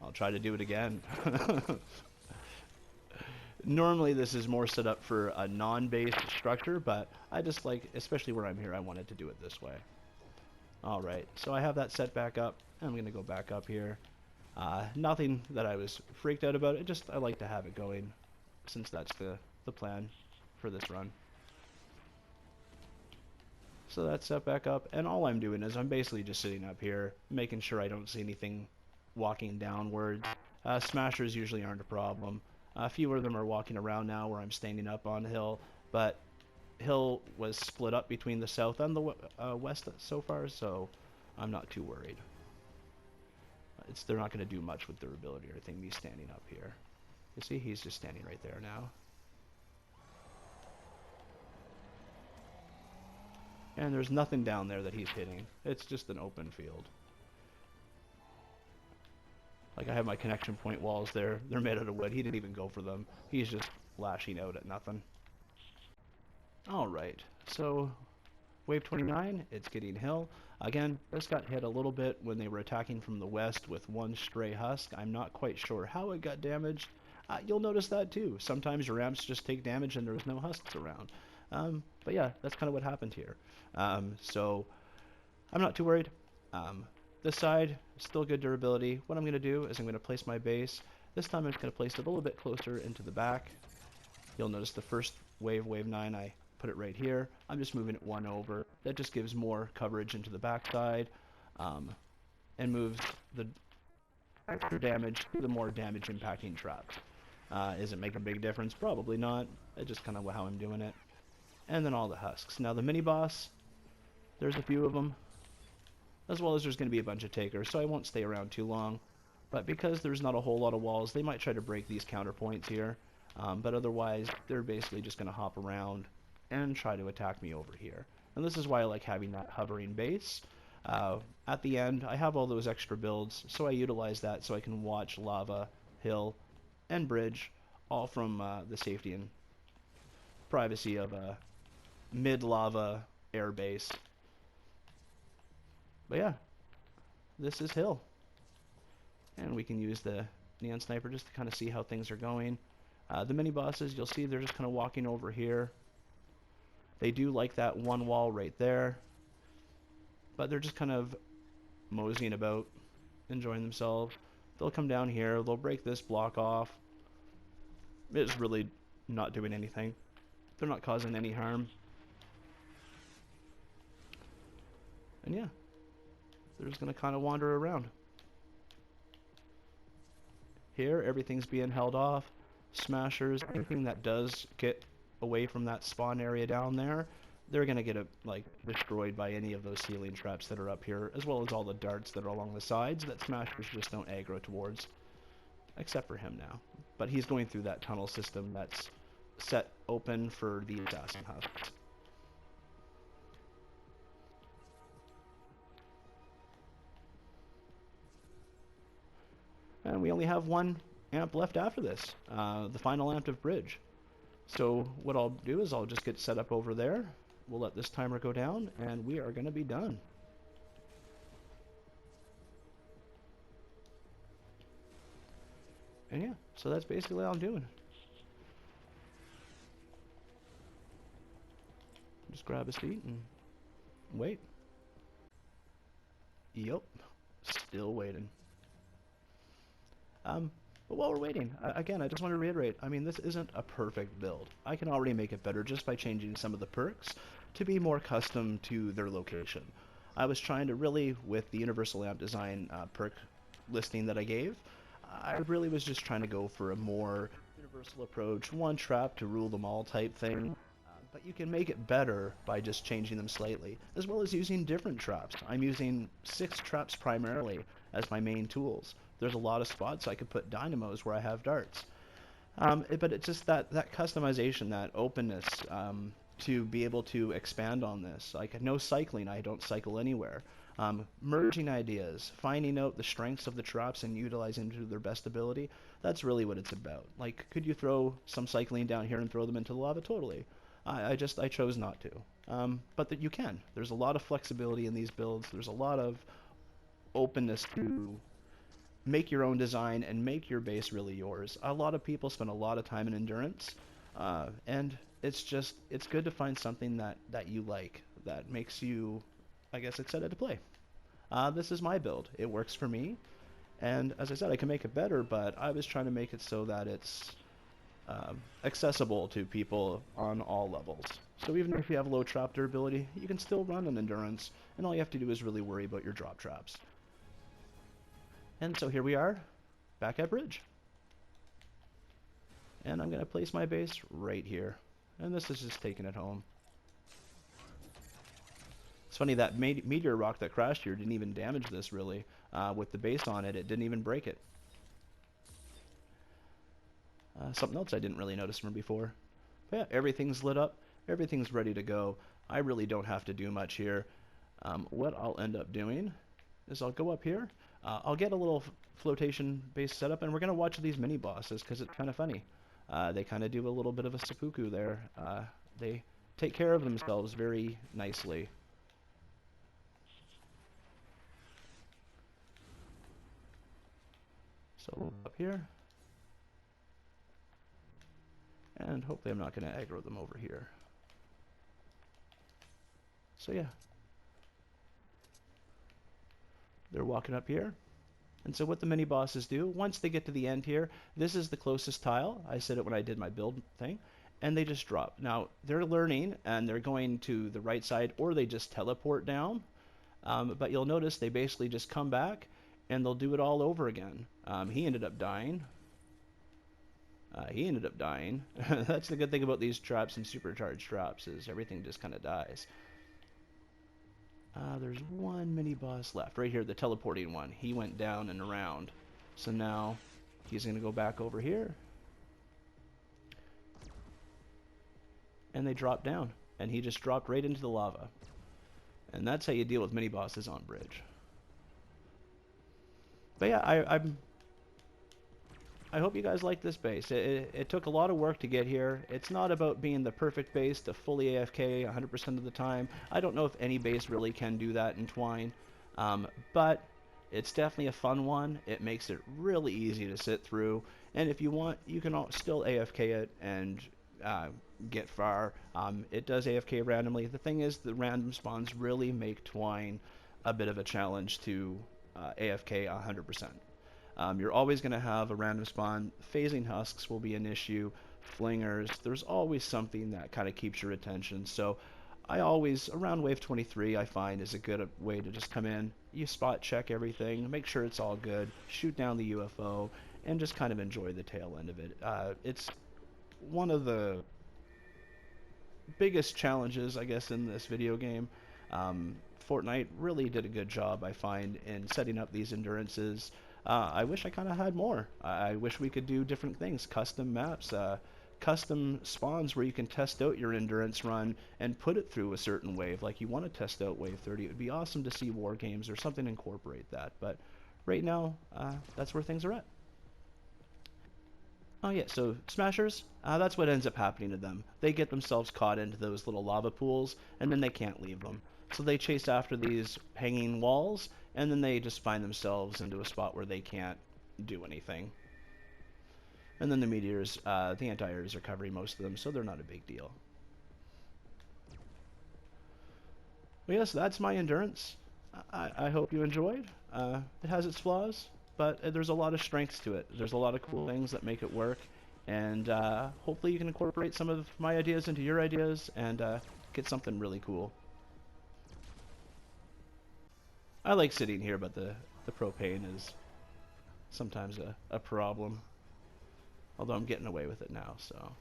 I'll try to do it again. Normally this is more set up for a non-based structure, but I just like, especially where I'm here, I wanted to do it this way. Alright, so I have that set back up. I'm going to go back up here. Nothing that I was freaked out about, it just, I like to have it going, since that's the plan for this run. So that's set back up, and all I'm doing is I'm basically just sitting up here, making sure I don't see anything walking downwards. Smashers usually aren't a problem. A few of them are walking around now where I'm standing up on hill, but hill was split up between the south and the west so far, so I'm not too worried. They're not going to do much with durability or anything, me standing up here. You see, he's just standing right there now. And there's nothing down there that he's hitting. It's just an open field. Like, I have my connection point walls there. They're made out of wood. He didn't even go for them. He's just lashing out at nothing. Alright, so wave 29, it's getting hill. Again, this got hit a little bit when they were attacking from the west with one stray husk. I'm not quite sure how it got damaged. You'll notice that too. Sometimes your ramps just take damage and there's no husks around. But yeah, that's kind of what happened here. So I'm not too worried. This side, still good durability. What I'm going to do is I'm going to place my base. This time I'm just going to place it a little bit closer into the back. You'll notice the first wave, wave 9, I put it right here. I'm just moving it one over. That just gives more coverage into the backside, and moves the extra damage to the more damage impacting traps. Is it making a big difference? Probably not. It's just kind of how I'm doing it. And then all the husks. Now the mini boss, there's a few of them, as well as there's going to be a bunch of takers, so I won't stay around too long. But because there's not a whole lot of walls, they might try to break these counterpoints here. But otherwise, they're basically just going to hop around and try to attack me over here. And this is why I like having that hovering base. At the end, I have all those extra builds, so I utilize that so I can watch lava, hill, and bridge, all from the safety and privacy of a mid-lava air base. But yeah, this is hill. And we can use the neon sniper just to kind of see how things are going. The mini bosses, you'll see they're just kind of walking over here. They do like that one wall right there, but they're just kind of moseying about, enjoying themselves. They'll come down here, they'll break this block off. It's really not doing anything. They're not causing any harm. And yeah, they're just going to kind of wander around. Here, everything's being held off. Smashers, anything that does get away from that spawn area down there, they're going to get destroyed by any of those ceiling traps that are up here, as well as all the darts that are along the sides that smashers just don't aggro towards. Except for him now. But he's going through that tunnel system that's set open for the assassin husks. And we only have one amp left after this, the final amp of bridge. So what I'll do is I'll just get set up over there. We'll let this timer go down, and we are going to be done. And yeah, so that's basically all I'm doing. Just grab a seat and wait. Yep, still waiting. But while we're waiting, again, I just want to reiterate, I mean, this isn't a perfect build. I can already make it better just by changing some of the perks to be more custom to their location. I was trying to really, with the Universal Amp Design perk listing that I gave, I really was just trying to go for a more universal approach, one trap to rule them all type thing. But you can make it better by just changing them slightly, as well as using different traps. I'm using 6 traps primarily as my main tools. There's a lot of spots I could put dynamos where I have darts. But it's just that customization, that openness to be able to expand on this. Like, no cycling, I don't cycle anywhere. Merging ideas, finding out the strengths of the traps and utilizing them to their best ability, that's really what it's about. Like, could you throw some cycling down here and throw them into the lava? Totally. I chose not to. But that you can. There's a lot of flexibility in these builds. There's a lot of openness to make your own design and make your base really yours. A lot of people spend a lot of time in endurance, and it's good to find something that you like, that makes you, I guess, excited to play. This is my build. It works for me, and as I said, I can make it better, but I was trying to make it so that it's accessible to people on all levels. So even if you have low trap durability, you can still run an endurance, and all you have to do is really worry about your drop traps. And so here we are, back at bridge. And I'm going to place my base right here. And this is just taking it home. It's funny, that meteor rock that crashed here didn't even damage this, really. With the base on it, it didn't even break it. Something else I didn't really notice from before. But yeah, everything's lit up. Everything's ready to go. I really don't have to do much here. What I'll end up doing is I'll go up here. I'll get a little flotation base set up, and we're going to watch these mini bosses because it's kind of funny. They kind of do a little bit of a seppuku there. They take care of themselves very nicely. So up here. And hopefully I'm not going to aggro them over here. So yeah. They're walking up here. And so what the mini bosses do, once they get to the end here, this is the closest tile. I said it when I did my build thing. And they just drop. Now, they're learning, and they're going to the right side, or they just teleport down. But you'll notice they basically just come back, and they'll do it all over again. He ended up dying. That's the good thing about these traps and supercharged traps, is everything just kind of dies. There's one mini boss left right here, the teleporting one. He went down and around, so now he's going to go back over here, and they drop down, and he just dropped right into the lava. And that's how you deal with mini bosses on bridge. But yeah, I hope you guys like this base. It took a lot of work to get here. It's not about being the perfect base to fully AFK 100% of the time. I don't know if any base really can do that in Twine, but it's definitely a fun one. It makes it really easy to sit through, and if you want, you can still AFK it and get far. It does AFK randomly. The thing is, the random spawns really make Twine a bit of a challenge to AFK 100%. You're always going to have a random spawn. Phasing husks will be an issue. Flingers. There's always something that kind of keeps your attention. So I always, around wave 23, I find is a good way to just come in. You spot check everything, make sure it's all good, shoot down the UFO, and just kind of enjoy the tail end of it. It's one of the biggest challenges, I guess, in this video game. Fortnite really did a good job, I find, in setting up these endurances. I wish I kind of had more. I wish we could do different things, custom maps, custom spawns where you can test out your endurance run and put it through a certain wave. Like you want to test out wave 30. It would be awesome to see war games or something incorporate that. But right now, that's where things are at. Oh yeah, so Smashers, that's what ends up happening to them. They get themselves caught into those little lava pools, and then they can't leave them. So they chase after these hanging walls, and then they just find themselves into a spot where they can't do anything. And then the meteors, the anti-airs are covering most of them, so they're not a big deal. Well, yes, that's my endurance. I hope you enjoyed. It has its flaws, but there's a lot of strengths to it. There's a lot of cool things that make it work, and hopefully you can incorporate some of my ideas into your ideas and get something really cool. I like sitting here, but the propane is sometimes a problem. Although I'm getting away with it now, so.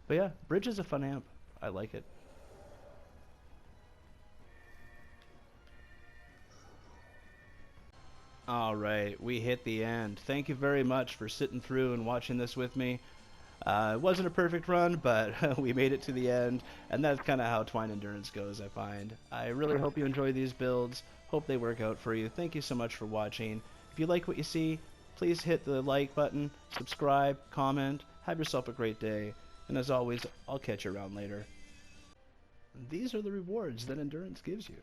But yeah, Bridge is a fun amp. I like it. Alright, we hit the end. Thank you very much for sitting through and watching this with me. It wasn't a perfect run, but we made it to the end, and that's kind of how Twine Endurance goes, I find. I really hope you enjoy these builds. Hope they work out for you. Thank you so much for watching. If you like what you see, please hit the like button, subscribe, comment. Have yourself a great day, and as always, I'll catch you around later. These are the rewards that Endurance gives you.